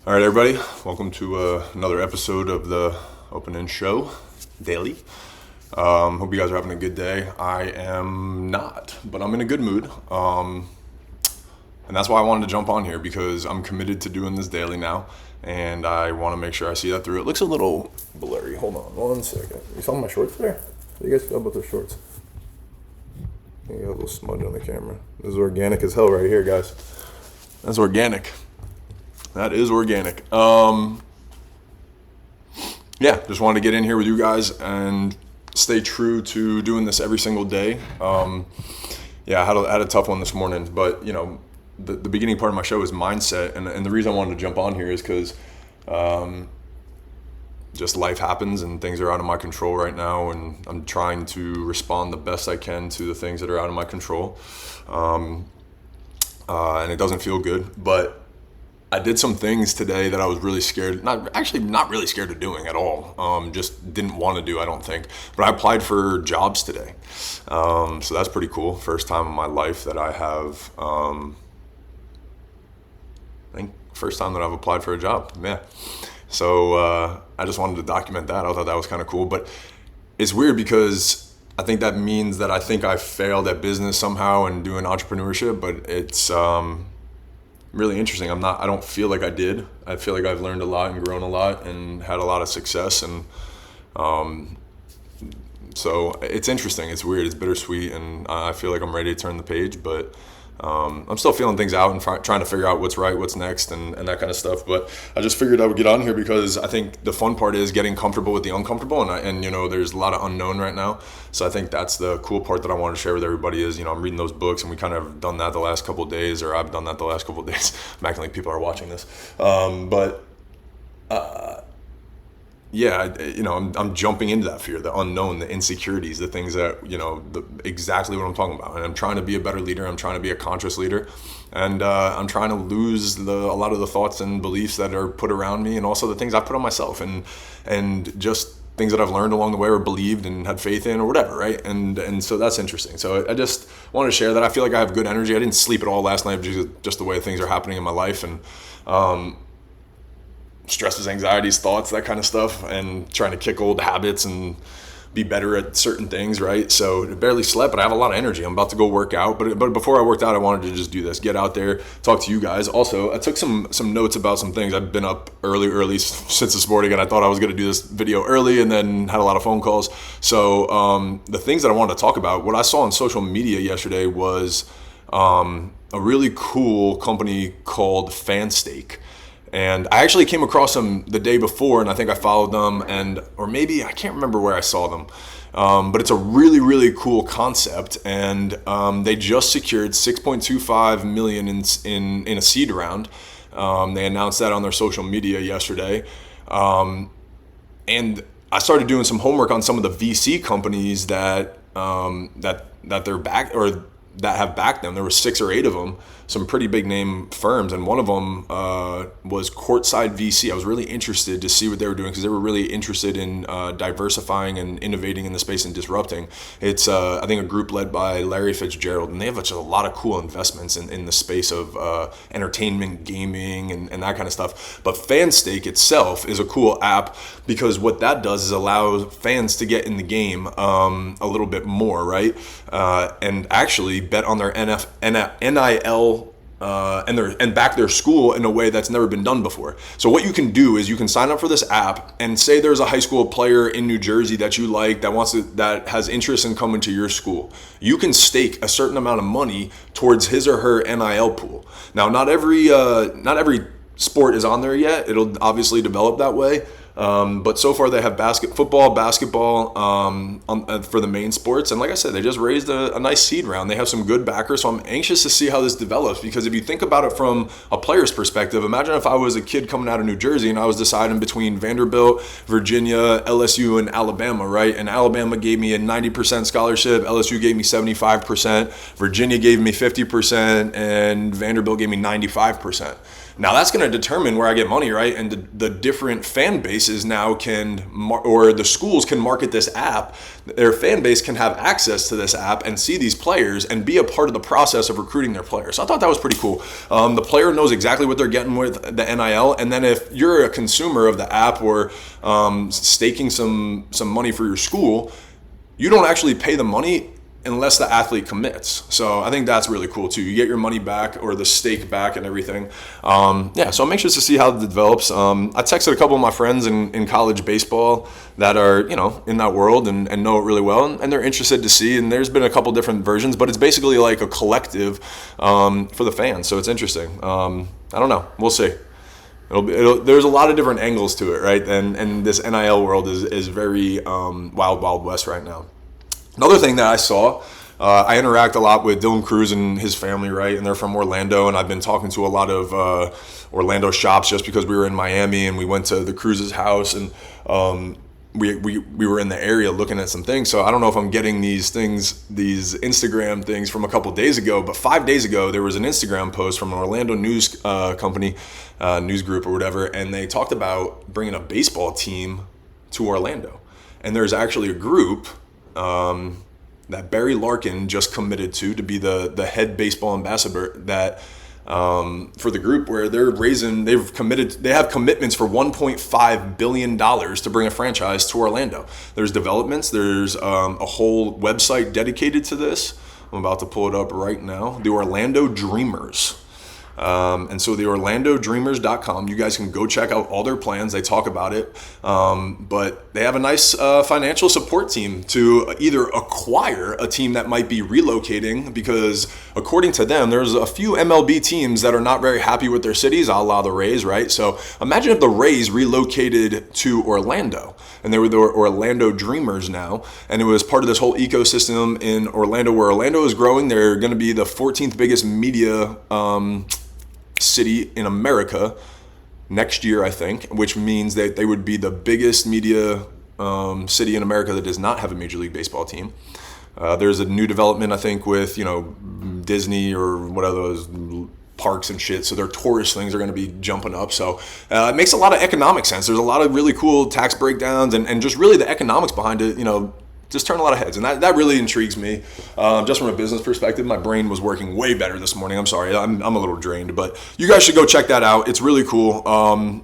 All right, everybody, welcome to another episode of the Open End Show Daily. Hope you guys are having a good day. I am not, but I'm in a good mood. And that's why I wanted to jump on here, because I'm committed to doing this daily now, and I want to make sure I see that through. It looks a little blurry. Hold on one second. You saw my shorts there? How do you guys feel about those shorts? You got a little smudge on the camera. This is organic as hell right here, guys. That's organic. That is organic. Just wanted to get in here with you guys and stay true to doing this every single day. I had a tough one this morning, but the beginning part of my show is mindset, and the reason I wanted to jump on here is because just life happens and things are out of my control right now, and I'm trying to respond the best I can to the things that are out of my control, and it doesn't feel good, but I did some things today that I was really scared, not really scared of doing at all. Just didn't want to do, I don't think. But I applied for jobs today. So that's pretty cool. First time in my life that I have, first time that I've applied for a job. Yeah. So I just wanted to document that. I thought that was kind of cool. But it's weird because I think that means that I think I failed at business somehow and doing entrepreneurship, but it's really interesting. I don't feel like I did. I feel like I've learned a lot and grown a lot and had a lot of success. And so it's interesting. It's weird. It's bittersweet. And I feel like I'm ready to turn the page, but I'm still feeling things out and trying to figure out what's right, what's next, and that kind of stuff. But I just figured I would get on here because I think the fun part is getting comfortable with the uncomfortable. And there's a lot of unknown right now. So I think that's the cool part that I want to share with everybody is, I'm reading those books, and we kind of done that the last couple of days, or I've done that the last couple of days. I'm acting like people are watching this. I'm jumping into that fear, the unknown, the insecurities, the things that, exactly what I'm talking about. And I'm trying to be a better leader. I'm trying to be a conscious leader. And I'm trying to lose a lot of the thoughts and beliefs that are put around me, and also the things I put on myself, and just things that I've learned along the way or believed and had faith in or whatever, right? And so that's interesting. So I just wanted to share that. I feel like I have good energy. I didn't sleep at all last night, just the way things are happening in my life. And stresses, anxieties, thoughts, that kind of stuff, and trying to kick old habits and be better at certain things, right? So I barely slept, but I have a lot of energy. I'm about to go work out, but before I worked out, I wanted to just do this, get out there, talk to you guys. Also, I took some notes about some things. I've been up early since this morning, and I thought I was going to do this video early, and then had a lot of phone calls. So the things that I wanted to talk about, what I saw on social media yesterday was a really cool company called FanStake. And I actually came across them the day before, and I think I followed them, or maybe I can't remember where I saw them. But it's a really, really cool concept, and they just secured $6.25 million in a seed round. They announced that on their social media yesterday, and I started doing some homework on some of the VC companies that they're back, or that have backed them. There were 6 or 8 of them, some pretty big name firms, and one of them was Courtside VC. I was really interested to see what they were doing, because they were really interested in diversifying and innovating in the space and disrupting. It's I think a group led by Larry Fitzgerald, and they have just a lot of cool investments in the space of entertainment, gaming, and that kind of stuff. But FanStake itself is a cool app, because what that does is allow fans to get in the game a little bit more, right? And actually bet on their NIL and back their school in a way that's never been done before. So what you can do is you can sign up for this app, and say there's a high school player in New Jersey that you like, that has interest in coming to your school. You can stake a certain amount of money towards his or her NIL pool. Now, not every sport is on there yet. It'll obviously develop that way. But so far they have football, basketball for the main sports. And like I said, they just raised a nice seed round. They have some good backers. So I'm anxious to see how this develops, because if you think about it from a player's perspective, imagine if I was a kid coming out of New Jersey and I was deciding between Vanderbilt, Virginia, LSU, and Alabama, right? And Alabama gave me a 90% scholarship. LSU gave me 75%. Virginia gave me 50%. And Vanderbilt gave me 95%. Now that's going to determine where I get money, right? And the different fan bases now or the schools can market this app. Their fan base can have access to this app and see these players and be a part of the process of recruiting their players. So I thought that was pretty cool. The player knows exactly what they're getting with the NIL. And then if you're a consumer of the app or staking some money for your school, you don't actually pay the money unless the athlete commits. So I think that's really cool too. You get your money back or the stake back and everything. So I'm anxious to see how it develops. I texted a couple of my friends in college baseball that are, in that world and know it really well, and they're interested to see. And there's been a couple different versions, but it's basically like a collective for the fans. So it's interesting. I don't know. We'll see. There's a lot of different angles to it, right? And this NIL world is very wild west right now. Another thing that I saw, I interact a lot with Dylan Cruz and his family, right? And they're from Orlando, and I've been talking to a lot of Orlando shops just because we were in Miami and we went to the Cruz's house, and we were in the area looking at some things. So I don't know if I'm getting these Instagram things from a couple days ago, but 5 days ago there was an Instagram post from an Orlando news company, news group or whatever, and they talked about bringing a baseball team to Orlando. And there's actually a group that Barry Larkin just committed to be the head baseball ambassador that for the group, where they have commitments for $1.5 billion to bring a franchise to Orlando. There's developments. There's a whole website dedicated to this. I'm about to pull it up right now. The Orlando Dreamers. And so the OrlandoDreamers.com, you guys can go check out all their plans. They talk about it. But they have a nice financial support team to either acquire a team that might be relocating, because according to them, there's a few MLB teams that are not very happy with their cities, a la the Rays, right? So imagine if the Rays relocated to Orlando and they were the Orlando Dreamers now, and it was part of this whole ecosystem in Orlando, where Orlando is growing. They're going to be the 14th biggest media city in America next year, I think, which means that they would be the biggest media city in America that does not have a Major League Baseball team. There's a new development, I think, with Disney or whatever those parks and shit, so their tourist things are going to be jumping up. So it makes a lot of economic sense. There's a lot of really cool tax breakdowns and just really the economics behind it, just turn a lot of heads. And that really intrigues me. Just from a business perspective, my brain was working way better this morning. I'm sorry, I'm a little drained, but you guys should go check that out. It's really cool.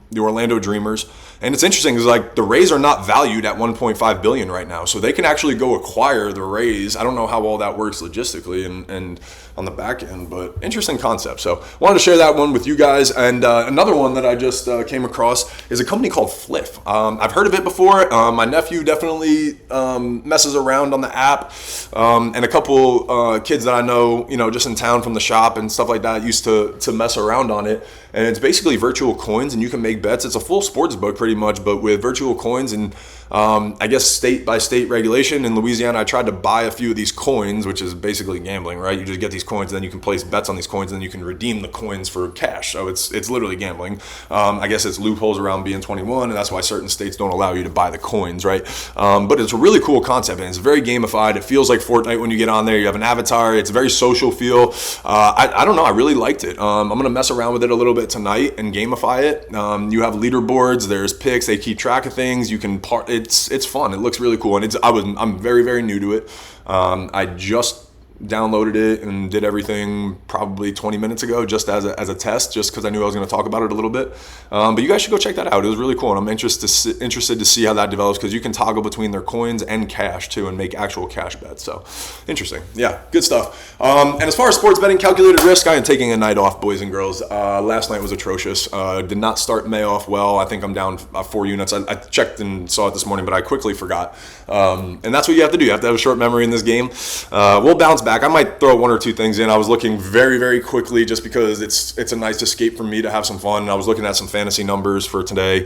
The Orlando Dreamers. And it's interesting because like the Rays are not valued at $1.5 billion right now. So they can actually go acquire the Rays. I don't know how all that works logistically and on the back end, but interesting concept. So wanted to share that one with you guys. And another one that I just came across is a company called Fliff. I've heard of it before. My nephew definitely messes around on the app. And a couple kids that I know, just in town from the shop and stuff like that used to mess around on it. And it's basically virtual coins, and you can make bets. It's a full sports book pretty much, but with virtual coins and I guess state by state regulation. In Louisiana, I tried to buy a few of these coins, which is basically gambling, right? You just get these coins, and then you can place bets on these coins, and then you can redeem the coins for cash. So it's literally gambling. I guess it's loopholes around being 21, and that's why certain states don't allow you to buy the coins, right? But it's a really cool concept, and it's very gamified. It feels like Fortnite when you get on there. You have an avatar. It's a very social feel. I don't know. I really liked it. I'm going to mess around with it a little bit tonight and gamify it. You have leaderboards. There's picks. They keep track of things. You can it's fun. It looks really cool, and I'm very, very new to it. I just downloaded it and did everything probably 20 minutes ago just as a test, just because I knew I was going to talk about it a little bit. But you guys should go check that out. It was really cool, and I'm interested to see how that develops, because you can toggle between their coins and cash too and make actual cash bets. So interesting. Yeah, good stuff. And as far as sports betting calculated risk, I am taking a night off, boys and girls. Last night was atrocious. Did not start May off well. I think I'm down 4 units. I checked and saw it this morning, but I quickly forgot. And that's what you have to do. You have to have a short memory in this game. We'll bounce back. I might throw 1 or 2 things in. I was looking very, very quickly just because it's a nice escape for me to have some fun. I was looking at some fantasy numbers for today,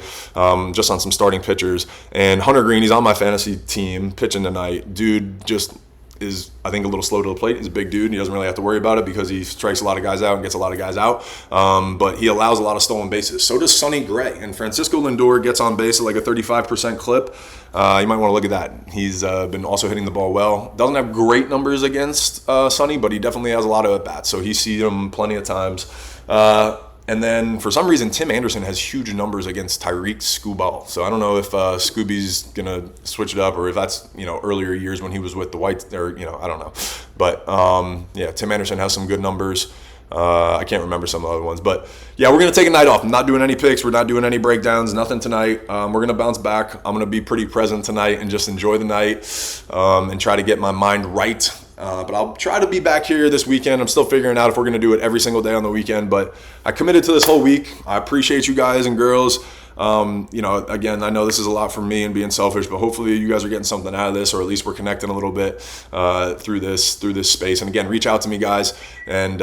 just on some starting pitchers. And Hunter Green, he's on my fantasy team pitching tonight. Dude just is, I think, a little slow to the plate. He's a big dude, and he doesn't really have to worry about it because he strikes a lot of guys out and gets a lot of guys out. But he allows a lot of stolen bases. So does Sonny Gray. And Francisco Lindor gets on base at like a 35% clip. You might want to look at that. He's been also hitting the ball well. Doesn't have great numbers against Sonny, but he definitely has a lot of at-bats. So he's seen him plenty of times. And then for some reason, Tim Anderson has huge numbers against Tyreek Skubal. So I don't know if Scooby's going to switch it up, or if that's, earlier years when he was with the Whites, or, I don't know. But yeah, Tim Anderson has some good numbers. I can't remember some other ones. But yeah, we're going to take a night off. I'm not doing any picks. We're not doing any breakdowns, nothing tonight. We're going to bounce back. I'm going to be pretty present tonight and just enjoy the night and try to get my mind right. But I'll try to be back here this weekend. I'm still figuring out if we're going to do it every single day on the weekend. But I committed to this whole week. I appreciate you guys and girls. Again, I know this is a lot for me and being selfish, but hopefully you guys are getting something out of this, or at least we're connecting a little bit through this space. And again, reach out to me, guys, and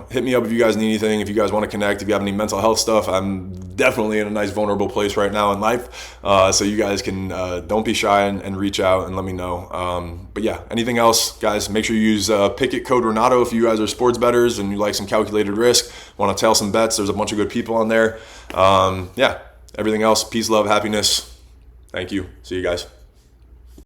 hit me up if you guys need anything. If you guys want to connect, if you have any mental health stuff, I'm definitely in a nice vulnerable place right now in life. So you guys can don't be shy and reach out and let me know. But yeah, anything else, guys, make sure you use Pickett code Ranaudo if you guys are sports bettors and you like some calculated risk, want to tail some bets. There's a bunch of good people on there. Yeah. Everything else, peace, love, happiness. Thank you. See you guys.